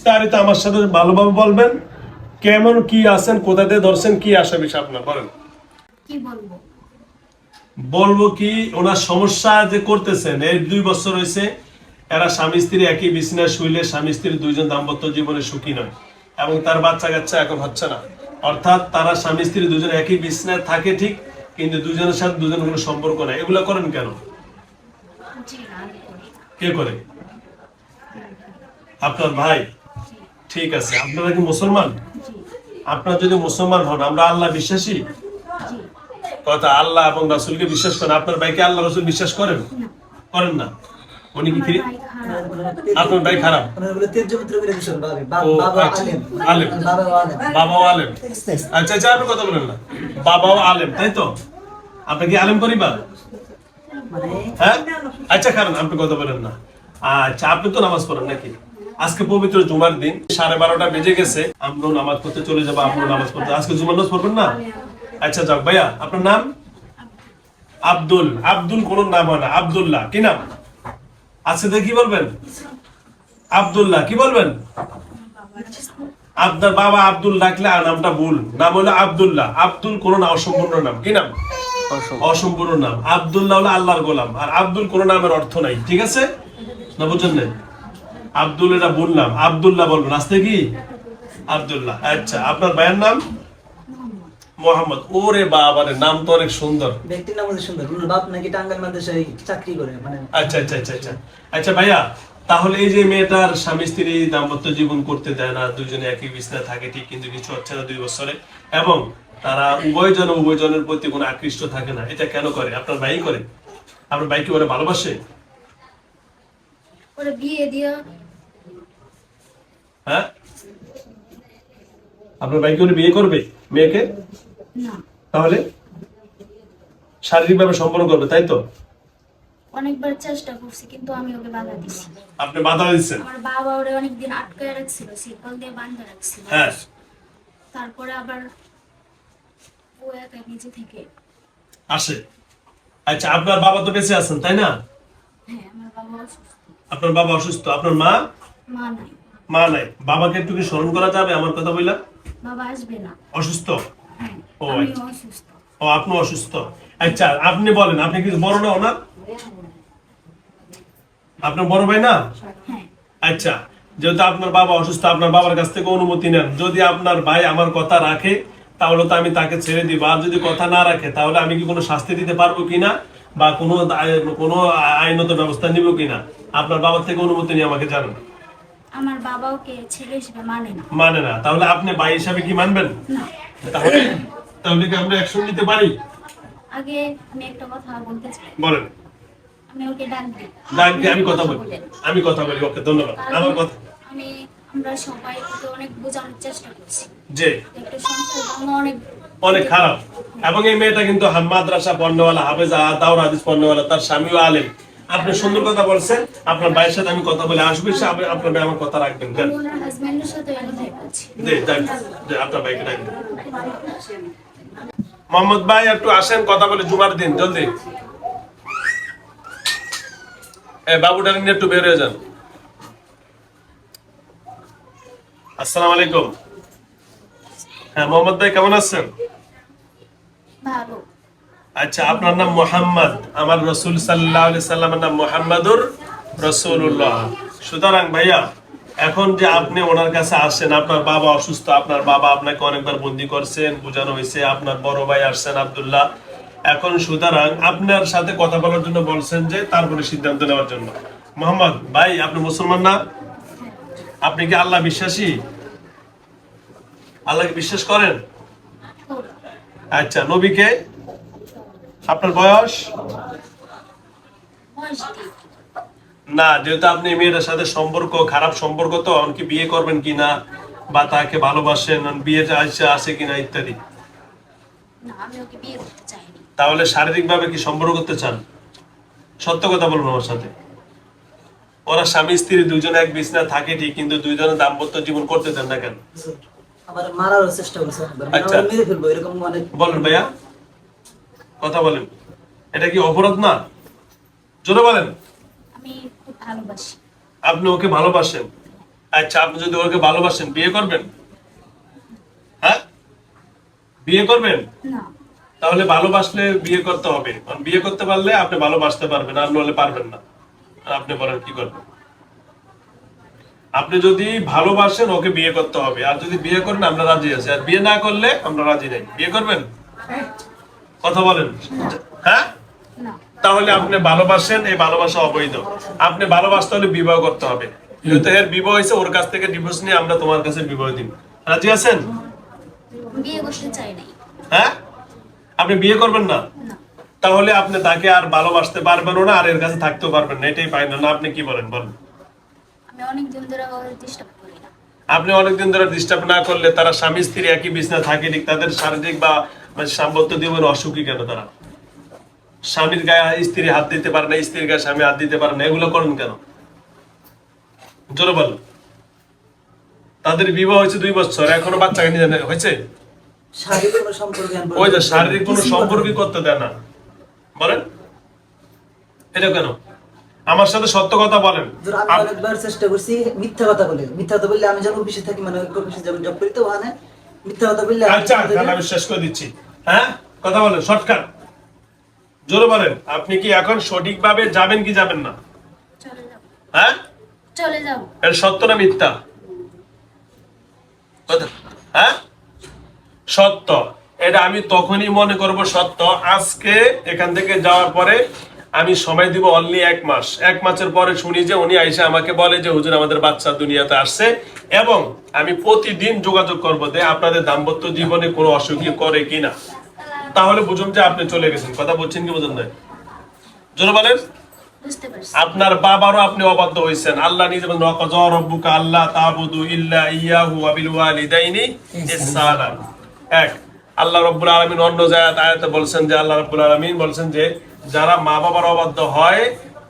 বিস্তারিত আমার সাথে ভালোভাবে বলবেন। কেমন কি আছেন, কোথা থেকে ধরছেন, কি আশা বিষয় আপনার বলেন। কি বলবো? বলবো কি, ওনার সমস্যা যে করতেছেন এই 2 বছর হয়েছে, এরা স্বামী স্ত্রী একই বিছানায় শুইলে স্বামী স্ত্রী দুইজন দাম্পত্য জীবনে সুখী নয় এবং তার বাচ্চা কাচ্চা এখন হচ্ছে না। অর্থাৎ তারা স্বামী স্ত্রী দুজন একই বিছানায় থাকে ঠিক, কিন্তু দুজনের সাথে দুজনের কোনো সম্পর্ক নাই। এগুলো করেন কেন? জি না, আমি করি না। কে করে? আপনার ভাই? ঠিক আছে, আপনারা কি মুসলমান? জি আপনারা যদি মুসলমান হন, আমরা আল্লাহ বিশ্বাসী জি কথা, আল্লাহ এবং রাসূলকে বিশ্বাস করেন। আপনার ভাইকে আল্লাহ রাসূল বিশ্বাস করেন? না, করেন না? উনি কি আমার ভাই খারাপ। আপনার ভাই খারাপ? ও আচ্ছা, আলেম, বাবাও আলেম। আচ্ছা আচ্ছা, আপনি কথা বলেন না, বাবাও আলেম তাই তো? আপনি কি আলেম পরিবার? হ্যাঁ, আচ্ছা কারণ আপনি কথা বলেন না। আচ্ছা, আপনি তো নামাজ পড়েন নাকি? আজকে পবিত্র জুমার দিন, 12:30 বেজে গেছে, আমরাও নামাজ পড়তে চলে যাবো, আপনিও নামাজ পড়তে। আজকে জুমার নামাজ পড়বেন না? আচ্ছা যাক ভাইয়া, আপনার নাম? আব্দুল। আব্দুল কোন নাম হয় না, আব্দুল্লাহ। কি নাম আছে কি বলবেন? আব্দুল্লাহ কি বলবেন? আপনার বাবা আব্দুল ডাকলে আর নামটা ভুল, নাম হলো আব্দুল্লাহ। আব্দুল কোন না, অসম্পূর্ণ নাম। কি নাম? অসম্পূর্ণ নাম। আব্দুল্লাহ হলো আল্লাহর গোলাম, আর আব্দুল কোন নামের অর্থ নাই। ঠিক আছে না? বুঝলেন না? আব্দুল এটা ভুল নাম, আব্দুল্লাহ বলবেন। আসতে কি আব্দুল্লাহ। আচ্ছা, আপনার ভাইয়ের নাম? মোহাম্মদ। ওরে বাবা রে, নাম তো অনেক সুন্দর। ব্যক্তির নাম অনেক সুন্দর। ওনার বাপ নাকি টাঙ্গাইল মাদ্রাসায় চাকরি করে, মানে। আচ্ছা আচ্ছা আচ্ছা আচ্ছা আচ্ছা ভাইয়া, তাহলে এই যে মেয়েটার স্বামী স্ত্রী দাম্পত্য জীবন করতে দেয় না, দুজনে একই বিছানায় থাকে ঠিক, কিন্তু কিছু হচ্ছে না 2 বছরে, এবং তারা উভয়জনের প্রতি কোনো আকৃষ্ট থাকে না, এটা কেন করে? আপনার ভাই করে? আপনার ভাই কি ওরা ভালোবাসে? ওরা বিয়ে দিয়া হ্যাঁ, আপনার ভাই কি ওরা বিয়ে করবে মেয়েকে? না, তাহলে শারীরিকভাবে সম্পন্ন করবে তাই তো? অনেকবার চেষ্টা করছি কিন্তু আমি ওকে বাধা দিছি। আপনি বাধা দিচ্ছেন? আমার বাবা ওরে অনেকদিন আটকায় রাখছিল, সিকল দিয়ে বাঁধা রাখছিল। হ্যাঁ। তারপরে আবার ও একা নিজে থেকে। আসে। আচ্ছা, আপনার বাবা তো বেঁচে আছেন তাই না? হ্যাঁ, আমার বাবা অসুস্থ। আপনার বাবা অসুস্থ, আপনার মা? মা নাই। মা নাই। বাবাকে একটু কি স্মরণ করা যাবে আমার কথা বললা? বাবা আসবে না। অসুস্থ? হ্যাঁ, ও আমি আচ্ছা। অসুস্থ। ও, আপনি অসুস্থ। আচ্ছা, আপনি বলেন, আপনি কি বড় না ওনার? আপনার বড় ভাই না? হ্যাঁ, আচ্ছা, যেহেতু আপনার বাবা অসুস্থ, আপনার বাবার কাছ থেকে অনুমতি নেন। যদি আপনার ভাই আমার কথা রাখে তাহলে তো আমি তাকে ছেড়ে দিব, আর যদি কথা না রাখে তাহলে আমি কি কোনো শাস্তি দিতে পারবো কিনা, বা কোনো আইনত ব্যবস্থা নিব কিনা, আপনার বাবার থেকে অনুমতি নিয়ে আমাকে জানান। আমার বাবা ওকে ছেলে হিসেবে মানে না। মানে না? তাহলে আপনি ভাই হিসাবে কি মানবেন? না, তাহলে তাহলে কি আমরা অ্যাকশন নিতে পারি? আগে আমি একটা কথা বলতে চাই। বলেন। আমি ওকে ডাক দিই। ডাক দিয়ে আমি কথা বলি। আমি কথা বলি, ওকে ধন্যবাদ। আমার কথা আমরা সবাই ওকে অনেক বোঝানোর চেষ্টা করছি যে একটা সংসার ভাঙা অনেক অনেক খারাপ, এবং এই মেয়েটা কিন্তু মাদ্রাসা পড়নেওয়ালা, হাফেজা, দাওরা হাদিস পড়নেওয়ালা, তার স্বামীও আলেম। আপনি সুন্দর কথা বলছেন, আপনার ভাইয়ের সাথে আমি কথা বলে আসবো, আপনার ভাই আমার কথা রাখবেন। দেন আমি ওনার হাজবেন্ডের সাথে কথাই বলছি। আপনার ভাইকে ডাকবেন। মোহাম্মদ ভাই একটু আসেন, কথা বলে জুমার দিন জলদি। বাবুটা নিয়ে একটু বের হয়ে যান। আসসালামু আলাইকুম। হ্যাঁ মোহাম্মদ ভাই, কেমন আছেন? ভালো। আচ্ছা, আপনার নাম মোহাম্মদ, আমার রসুল সাল্লাল্লাহু আলাইহি সাল্লামের নাম মুহাম্মাদুর রাসূলুল্লাহ। সুতরাং ভাইয়া, এখন যে আপনি ওনার কাছে আসেন, আপনার বাবা অসুস্থ, আপনার বাবা আপনাকে অনেকবার বন্দি করছেন, বোঝানো হয়েছে, আপনার বড় ভাই আসছেন আব্দুল্লাহ, এখন সুতরাং আপনার সাথে কথা বলার জন্য বলছেন, যে তারপরে সিদ্ধান্ত নেওয়ার জন্য। মোহাম্মদ ভাই, আপনি মুসলমান না? আপনি কি আল্লাহ বিশ্বাসী? আল্লাহকে বিশ্বাস করেন? আচ্ছা, নবীকে? আপনার বয়স? না, যেহেতু আপনি মেয়েটার সাথে সম্পর্ক খারাপ সম্পর্ক, তো এমনকি বিয়ে করবেন কিনা, বা তাকে ভালোবাসেন, বিয়ে আছে কিনা ইত্যাদি। না, আমি ওকে বিয়ে করতে চাইনি। তাহলে শারীরিক ভাবে কি সম্পর্ক করতে চান? সত্য কথা বলুন আমার সাথে। ওরা স্বামী স্ত্রী দুজনে এক বিছানায় থাকে ঠিক, কিন্তু দুইজনে দাম্পত্য জীবন করতে দেন না কেন? আবার মারার চেষ্টা করছে, আচ্ছা, মেরে ফেলবো এরকম অনেক। বলেন ভাইয়া, কথা বলেন। এটা কি অপরাধ না? জোরে বলেন। আমি খুব ভালোবাসি। আপনি ওকে ভালোবাসেন, আচ্ছা, আপনি যদি ওকে ভালোবাসেন বিয়ে করবেন? হ্যাঁ, বিয়ে করবেন? না। তাহলে ভালোবাসলে বিয়ে করতে হবে, কারণ বিয়ে করতে পারলে আপনি ভালোবাসতে পারবেন, আর নলে পারবেন না। আর আপনি বলেন কি করবেন? আপনি যদি ভালোবাসেন ওকে বিয়ে করতে হবে, আর যদি বিয়ে করেন আমরা রাজি আছি, আর বিয়ে না করলে আমরা রাজি নেই। বিয়ে করবেন? কথা বলেন। হ্যাঁ, না। তাহলে আপনি ভালোবাসেন, এই ভালোবাসা অবৈধ। আপনি ভালোবাসতে হলে বিবাহ করতে হবে। যেহেতু এর বিবাহ হয়েছে, ওর কাছ থেকে ডিভোর্স নিয়ে আমরা তোমার কাছে বিবাহ দিব। রাজি আছেন? বিয়ে করতে চাই নাই। হ্যাঁ, আপনি বিয়ে করবেন না? না। তাহলে আপনি তাকে আর ভালোবাসতে পারবেন না, আর এর কাছে থাকতেও পারবেন না। এটাই পাই না। আপনি কি বলেন বলেন? আমি অনেক দিন ধরে ওকে ডিস্টার্ব করি না। আপনি অনেকদিন ধরে ডিস্টার্ব না করলে তারা স্বামী স্ত্রী একই বিছনা থাকে, ঠিক তাদের শারীরিক বা সাম্পত্য জীবনের অসুখী কেন? তারা স্বামীর গায়ে স্ত্রী হাত দিতে পারে না, স্ত্রীর গায়ে স্বামী হাত দিতে পারে না, এগুলো করেন কেন? জোরে বল। তাদের বিবাহ হয়েছে 2 বছর, এখনো বাচ্চাকে নিয়ে হয়েছে। শারীরিক কোনো সম্পর্ক ওই যে শারীরিক কোনো সম্পর্কই করতে দেয় না। বলেন এটা কেন? আমার সাথে সত্য কথা বলেন। আমি অনেকবার চেষ্টা করছি মিথ্যা কথা বলে, মিথ্যা কথা বললে আমি যখন অফিসে থাকি, মানে অফিসে যখন জব করি, তো ওখানে মিথ্যা কথা বললে আচ্ছা, আমি শেষ করে দিচ্ছি। হ্যাঁ, কথা বলেন শর্টকাট, জোরে বলেন। আপনি কি এখন সঠিকভাবে যাবেন কি যাবেন না? চলে যাব। হ্যাঁ, চলে যাব। এর সত্য না মিথ্যা? কথা, হ্যাঁ সত্য। এটা আমি তখনই মনে করব সত্য, আজকে এখান থেকে যাওয়ার পরে আমি সময় দিব অনলি 1 মাস। 1 মাসের পরে শুনি যে উনি আইসা আমাকে বলে যে হুজুর আমাদের বাচ্চা দুনিয়াতে আসছে, এবং আমি প্রতিদিন যোগাযোগ করবো যে আপনাদের দাম্পত্য জীবনে কোনো অসুখী করে কিনা। তাহলে বুঝুন যে আপনি চলে গেছেন। কথা বলছেন কি বুঝুন না? জোরে বলেন। বুঝতে পারছি। আপনার বাবারও আপনি অবাধ্য হয়েছেন। আল্লাহ নিজে বলেন ওয়াকাযা রাব্বুকা আল্লা তা'বুদু ইল্লা ইয়্যাহু ওয়া বিল ওয়ালিদাইনি ইহসানা। এক, আল্লাহ রাব্বুল আলামিন অন্য আয়াতে বলছেন যে আল্লাহ রাব্বুল আলামিন বলছেন যে যারা মা বাবার অবাধ্য হয়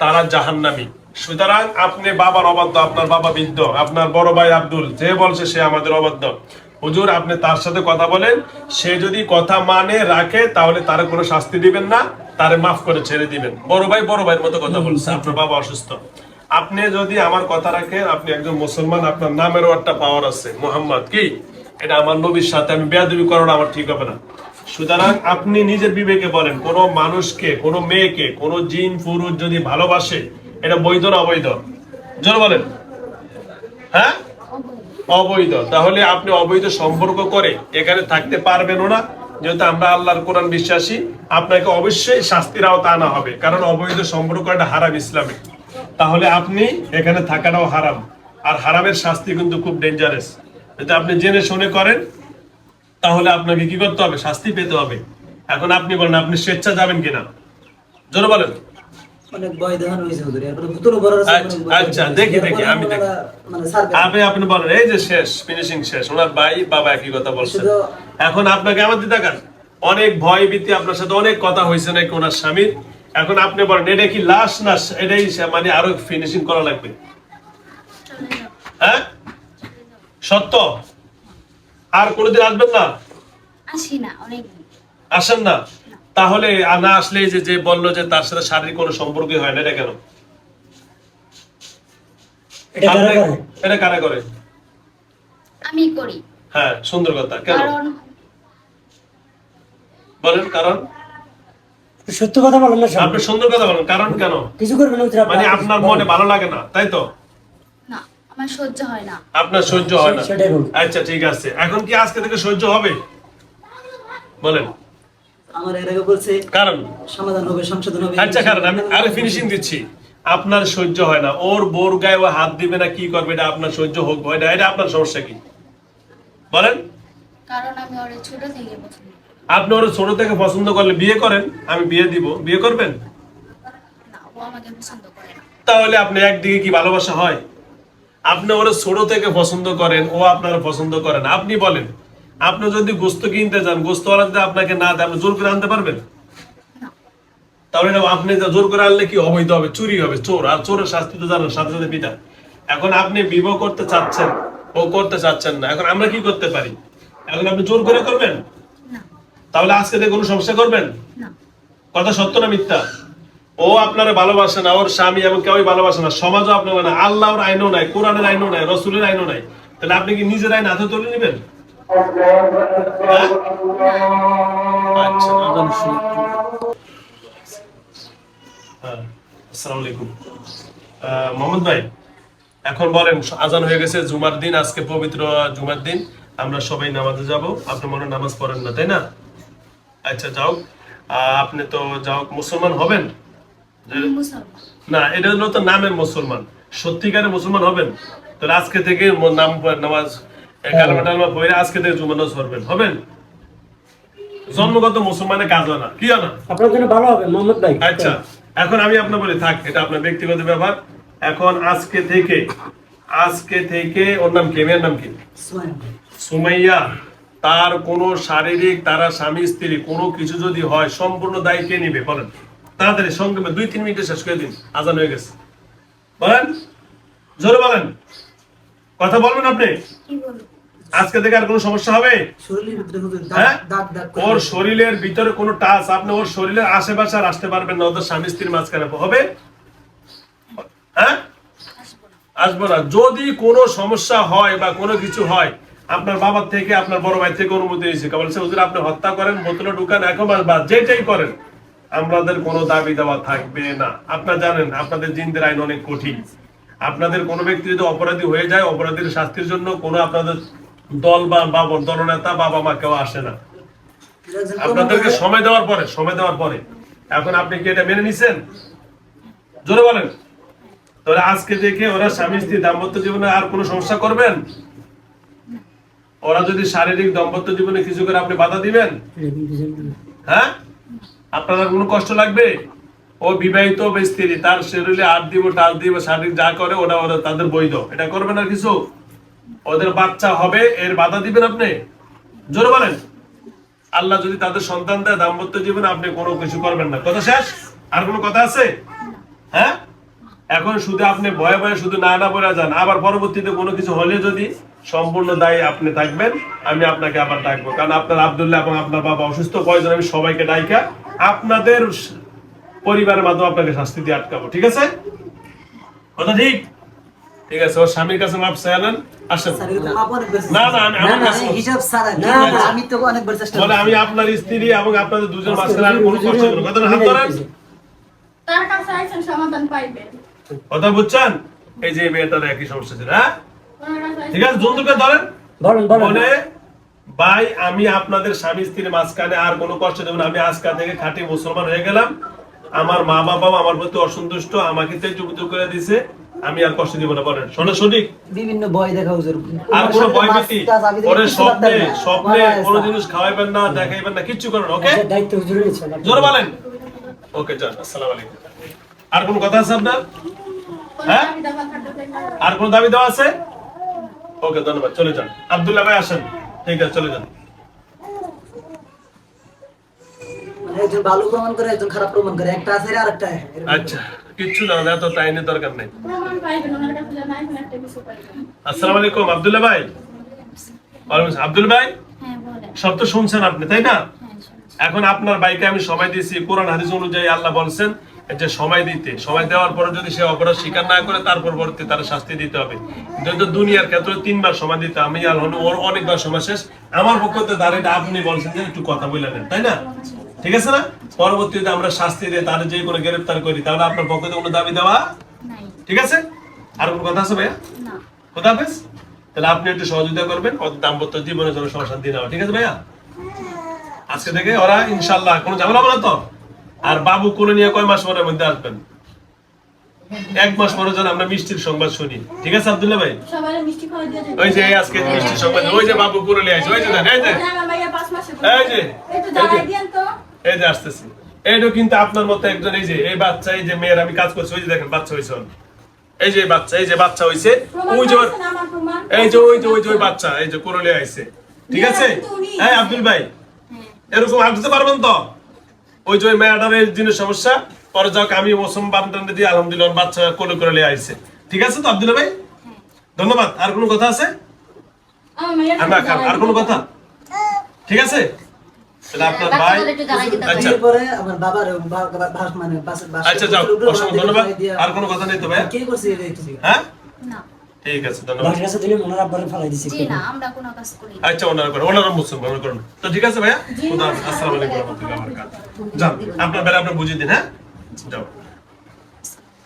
তারা জাহান্নামী। সুতরাং আপনি বাবার অবাধ্য, আপনার বাবা বৃদ্ধ, আপনার বড় ভাই আব্দুল যে বলছে সে আমাদের অবাধ্য, হুজুর আপনি তার সাথে কথা বলেন। সে যদি কথা মানে রাখে তাহলে তার কোনো শাস্তি দিবেন না, তারে মাফ করে ছেড়ে দিবেন। বড় ভাই বড় ভাইয়ের মতো কথা বলছে, আপনার বাবা অসুস্থ, আপনি যদি আমার কথা রাখেন, আপনি একজন মুসলমান, আপনার নামেরও একটা পাওয়ার আছে, মোহাম্মদ কি, এটা আমার নবীর সাথে আমি বেয়াদবি করাটা আমার ঠিক হবে না। সুতরাং আপনি নিজের বিবেকে বলেন, কোন মানুষকে, কোন মেয়েকে, কোন জিন পুরুষ যদি ভালোবাসে, এটা বৈধ না অবৈধ? জোরে বলেন। হ্যাঁ, অবৈধ। তাহলে আপনি অবৈধ সম্পর্ক করে এখানে থাকতে পারবেন না। যেহেতু আমরা আল্লাহর কোরআন বিশ্বাসী, আপনাকে অবশ্যই শাস্তির আওতা আনা হবে, কারণ অবৈধ সম্পর্ক একটা হারাম ইসলামে। তাহলে আপনি এখানে থাকাটাও হারাম, আর হারামের শাস্তি কিন্তু খুব ডেঞ্জারাস। যদি আপনি জেনে শুনে করেন তাহলে আপনাকে কি করতে হবে? শাস্তি পেতে হবে। এখন আপনি বলেন আপনি স্বেচ্ছা যাবেন কিনা? জোরে বলেন। অনেক ভয় দেখানো হয়েছে হুজুর, এরপরে ভূতেরও বড় আছে। আচ্ছা, দেখি আমি দেখি। মানে সার্ভে আপনি বলেন এই যে শেষ, ফিনিশিং শেষ। ওনার ভাই বাবা একই কথা বলছেন। এখন আপনাকে আমার দিতে থাকেন, অনেক ভয় ভীতি, আপনার সাথে অনেক কথা হয়েছে নাকি ওনার স্বামীর। এখন আপনি বলেন এটা কি লাশ না এটাই মানে আরো ফিনিশিং করা লাগবে? চলে যাব। হ্যাঁ, সত্য? আর কোনোদিন আসবেন না? আসি না অনেক। আসেন না? তাহলে না আসলে যে বললো যে তার সাথে শারীরিক কোনো সম্পর্কই হয় না, এটা কেন? এটা কারা করে? আমি করি। হ্যাঁ, সুন্দর কথা। কেন কারণ বলেন? কারণ সত্য কথা বলেন না, আপনি সুন্দর কথা বলেন, কারণ কেন? কিছু করবেন না, মানে আপনার মনে ভালো লাগে না, তাই তো? না, আমার সহ্য হয় না। আপনার সহ্য হয় না? সেটাই বলুন। আচ্ছা ঠিক আছে, এখন কি আজকে থেকে সহ্য হবে? বলেন। আমার এর আগে বলছে কারণ সমাধান হবে, সংশোধন হবে। আচ্ছা, কারণ আমি আরে ফিনিশিং দিচ্ছি। আপনার সহ্য হয় না, ওর বোর গায়ে ও হাত দিবে না, কি করবে, এটা আপনার সহ্য হোক ভয় না, এটা আপনার সমস্যা কি? বলেন। কারণ আমি ওরে ছোট থেকে পছন্দ করি। আপনি ওর ছোট থেকে পছন্দ করলে বিয়ে করেন, আমি বিয়ে দিব, বিয়ে করবেন? না, ও আমাকে পছন্দ করে না। তাহলে আপনি একদিকে কি ভালোবাসা হয়? আপনি ওরা ছোট থেকে পছন্দ করেন, ও আপনার পছন্দ করেন। আপনি বলেন, আপনি যদি গোস্ত কিনতে যান, গোস্তওয়ালা যদি আপনাকে না দেয়, আপনি জোর করে আনতে পারবেন? না। তাহলে আপনি জোর করে আনলে কি অবৈধ হবে, চুরি হবে, চোর। আর চোরের শাস্তি তো জানেন, সাথে সাথে পিটা। এখন আপনি বিবাহ করতে চাচ্ছেন, ও করতে চাচ্ছেন না, এখন আমরা কি করতে পারি? এখন আপনি জোর করে করবেন? না। তাহলে আজকে থেকে কোনো সমস্যা করবেন? না। কথা সত্য না মিথ্যা? ও আপনারা ভালোবাসে না, ওর স্বামী এবং কেউই ভালোবাসে না, সমাজও আপনার না, আল্লাহর আইনও নাই, কোরআনের আইনও নাই, রসুলের আইনও নাই, তাহলে আপনি কি নিজের আইন হাতে তুলে নেবেন? হ্যাঁ? আচ্ছা, হ্যাঁ, আসসালামু আলাইকুম। মোহাম্মদ ভাই, এখন বলেন, আজান হয়ে গেছে, জুমার দিন, আজকে পবিত্র জুমার দিন, আমরা সবাই নামাজে যাব। আপনি মনে হয় নামাজ পড়েন না, তাই না? আচ্ছা, যাও, আপনি তো যাও মুসলমান হবেন মুসলমান। না, এটা হলো তো নামের মুসলমান, সত্যিকারের মুসলমান হবেন। তাহলে আজকে থেকে নামাজ কালেমা টালেমা পড়ে আজকে থেকে জুমার নামাজ পড়বেন, হবেন? জন্মগত মুসলমানের কাজ হয় না, কি হয় না? আপনার জন্য ভালো হবে মোহাম্মদ ভাই। আচ্ছা, এখন আমি আপনার বলি, থাক, এটা আপনার ব্যক্তিগত ব্যাপার। এখন আজকে থেকে ওর নাম কি, মেয়ের নাম কি? সুমাইয়া। তার কোনো শারীরিক, তারা স্বামী স্ত্রী কোনো কিছু যদি হয়, সম্পূর্ণ দায় কে নিবে বলেন? তাড়াতাড়ি সংক্ষেপে 2-3 মিনিটে শেষ করে দিন, আজান হয়ে গেছে। বলেন, জোরে বলেন, কথা বলবেন আপনি। কি বলবো? আজকে থেকে আর কোনো সমস্যা হবে? শরীরের ভিতরে হুজুর হ্যাঁ? দাগ দাগ করে ওর শরীরের ভিতরে কোনো টাচ, আপনি ওর শরীরের আশেপাশে আর আসতে পারবেন না, ওদের স্বামী স্ত্রীর মাঝখানে হবে? হ্যাঁ, আসবো না। যদি কোনো সমস্যা হয় বা কোনো কিছু হয়, আপনার বাবার থেকে, আপনার বড় ভাই থেকে অনুমতি নিয়েছে, বলছে হুজুর আপনি হত্যা করেন, বোতলে ঢুকান, এখন বা যেটাই করেন, আমাদের কোনো দাবি দেওয়া থাকবে না। আপনারা জানেন আপনাদের জিনদের আইন অনেক কঠিন। আপনাদের কোনো ব্যক্তি যদি অপরাধী হয়ে যায়, অপরাধীর শাস্তির জন্য কোনো আপনাদের দল বা দলনেতা, বাবা মা কেউ আসে না। আপনাদেরকে সময় দেওয়ার পরে এখন আপনি কি এটা মেনে নিছেন? জোরে বলেন। তাহলে আজকে থেকে ওরা স্বামী স্ত্রী দাম্পত্য জীবনে আর কোনো সমস্যা করবেন? ওরা যদি শারীরিক দাম্পত্য জীবনে কিছু করে, আপনি বাধা দিবেন? হ্যাঁ, আপনার কোনো কষ্ট লাগবে? ও বিবাহিত স্ত্রী, তার শরীরে হাত দিব, টাচ দিব, শারীরিক যা করে ওরা তাদের বৈধ, এটা করবেন আর কিছু? ওদের বাচ্চা হবে, এর বাধা দিবেন আপনি? জোরে বলেন। আল্লাহ যদি তাদের সন্তান দেয় দাম্পত্য জীবনে, আপনি কোনো কিছু করবেন না। কথা শেষ? আর কোনো কথা আছে? হ্যাঁ, এখন শুধু আপনি ভয়ে ভয়ে শুধু না বলে যান, আবার পরবর্তীতে কোনো কিছু হলে যদি সম্পূর্ণ দায়ী আপনি থাকবেন, আমি আপনাকে আবার ডাকবো, কারণ আপনার আব্দুল্লাহ এবং আপনার বাবা অসুস্থ, কয়েকজন আমি সবাইকে ডাইকা আপনাদের পরিবারের মাধ্যমে আপনাকে শাস্তি দিয়ে আটকাবো, ঠিক আছে? কথা ঠিক? ঠিক আছে, ওর স্বামীর কাছে মাপ চাইলেন, আসেন। না না, আমি আমার কাছে হিসাব ছাড়া আমি তো অনেকবার চেষ্টা বলে আমি আপনার স্ত্রী এবং আপনাদের দুজন মাঝখানে আর কোনো কষ্ট করব না। কথা হাত ধরেন, তার কাছে আইছেন, সমাধান পাইবেন। কথা বুঝছেন? এই যে মেয়েটার একই সমস্যা ছিল। হ্যাঁ, ঠিক আছে, জন্তুকে ধরেন, বলেন বলে ভাই আমি আপনাদের স্বামী স্ত্রীর মাঝখানে আর কোনো কষ্ট দেব না। আমি আজকে থেকে খাঁটি মুসলমান হয়ে গেলাম। আমার মা বাবাও আমার প্রতি অসন্তুষ্ট, আমাকে তেজুপুত করে দিয়েছে, আমি আর কষ্ট দিব না। বলেন, শোনা সঠিক? বিভিন্ন ভয় দেখা হুজুর, আর কোনো ভয় ভীতি পরে স্বপ্নে কোনো জিনিস খাওয়াইবেন না, দেখাইবেন না, কিচ্ছু করেন। ওকে, দায়িত্ব হুজুরের নিচ্ছেন। জোরে বলেন। ওকে, যান, আসসালামু আলাইকুম। আর কোনো কথা আছে আপনার? হ্যাঁ, আর কোনো দাবি দেওয়া আছে? ওকে, ধন্যবাদ, চলে যান। আব্দুল্লাহ ভাই আসেন, ঠিক আছে, চলে যান। একজন ভালো প্রমাণ করে, একজন খারাপ প্রমাণ করে, একটা আছে আর একটা। আচ্ছা, কিচ্ছু না, এত টাইমের দরকার নেই। প্রমাণ পাইবেন, ওনার কাছে যা নাই একটা কিছু পাইবেন। আসসালামু আলাইকুম আব্দুল্লাহ ভাই। ওয়ালাইকুম আসসালাম। আব্দুল ভাই, হ্যাঁ বলেন। সব তো শুনছেন আপনি, তাই না? হ্যাঁ শুনছি। এখন আপনার ভাইকে আমি সময় দিয়েছি, কোরআন হাদিস অনুযায়ী আল্লাহ বলছেন যে সময় দিতে, সময় দেওয়ার পরে যদি সে অপরাধ স্বীকার না করে, তার পরবর্তী তার শাস্তি দিতে হবে। কিন্তু দুনিয়ার ক্ষেত্রে 3 বার সময় দিতে, আমি ওর অনেকবার সময় শেষ। আমার পক্ষ থেকে দাঁড়িয়ে আপনি বলছেন যে একটু কথা বললেন, তাই না? ঠিক আছে না? পরবর্তীতে আমরা শাস্তি দিয়ে তার যে কোনো গ্রেফতার করি, তাহলে আপনার পক্ষ থেকে কোনো দাবি দেওয়া নাই। ঠিক আছে? আর কোনো কথা আছে ভাইয়া? না। খোদা হাফেজ। তাহলে আপনি একটু সহযোগিতা করবেন ওর দাম্পত্য জীবনের জন্য সমস্যা দিয়ে নেওয়া, ঠিক আছে ভাইয়া? আজকে থেকে ওরা ইনশাল্লাহ কোনো ঝামেলা হবে না তো। আর বাবু কোলে নিয়ে কয় মাস পরের মধ্যে আসবেন? 1 মাস পরে যেন আমরা মিষ্টির সংবাদ শুনি, ঠিক আছে আব্দুল্লাহ ভাই? সবাই মিষ্টি খাওয়া দিয়ে দেন। ওই যে আজকে মিষ্টির সংবাদ, ওই যে বাবু কোলে নিয়ে আসে, ওই যে দেন, এই যে আমার ভাইয়া 5 মাসে এই যে একটু জানাই দেন তো। এই যে আসতেছি। এইটা কিন্তু আপনার মতো একজন, এই যে এই বাচ্চা, এই যে মেয়ের আমি কাজ করছি, ওই যে দেখেন বাচ্চা হয়েছে, এই যে বাচ্চা, এই যে বাচ্চা হয়েছে, ওই যে আমার প্রমাণ। এই যে ওই বাচ্চা, এই যে কোলে আইছে, ঠিক আছে? হ্যাঁ আব্দুল ভাই, এরকম আনতে পারবেন তো? ওই যে মেয়েটার এই জিনিস সমস্যা, পরে যাক আমি মৌসুম বান্দানে দিয়ে আলহামদুলিল্লাহ বাচ্চা কোলে আইছে, ঠিক আছে তো আব্দুল ভাই? ধন্যবাদ। আর কোনো কথা আছে? আমার মেয়ের আর কোনো কথা? ঠিক আছে, তাহলে আপনার ভাই আচ্ছা এরপরে আমার বাবার মানে আচ্ছা যাও অসংখ্য ধন্যবাদ আর কোনো কথা নেই তো ভাই কে করছে এটা একটু জিজ্ঞাসা। হ্যাঁ না ঠিক আছে ধন্যবাদ বাসার কাছে দিলে ওনার আব্বারে ফালাই দিছি জি না আমরা কোনো কাজ করি না। আচ্ছা ওনারা মুসলমান মনে করুন তো ঠিক আছে ভাইয়া খুদা হাফেজ আসসালামু আলাইকুম ওয়া রাহমাতুল্লাহি ওয়া বারাকাতুহু যান আপনার বেলা আপনি বুঝিয়ে দিন হ্যাঁ যাও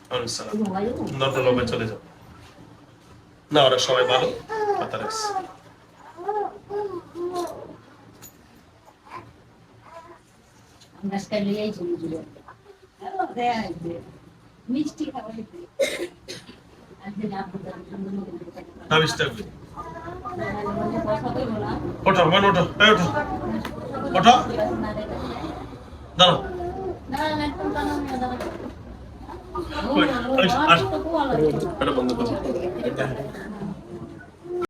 ওয়ালাইকুম আসসালাম নর্দলবে চলে যাও না ওরা সবাই ভালো কথা রাখছে আজকাল লিয়েই চলে যাবে মিষ্টি খাওয়াইতে আজকে নাবিস্তা ওঠো মান ওঠো এই ওঠো ওঠো দাঁড়াও ওই আস এটা বন্ধ করো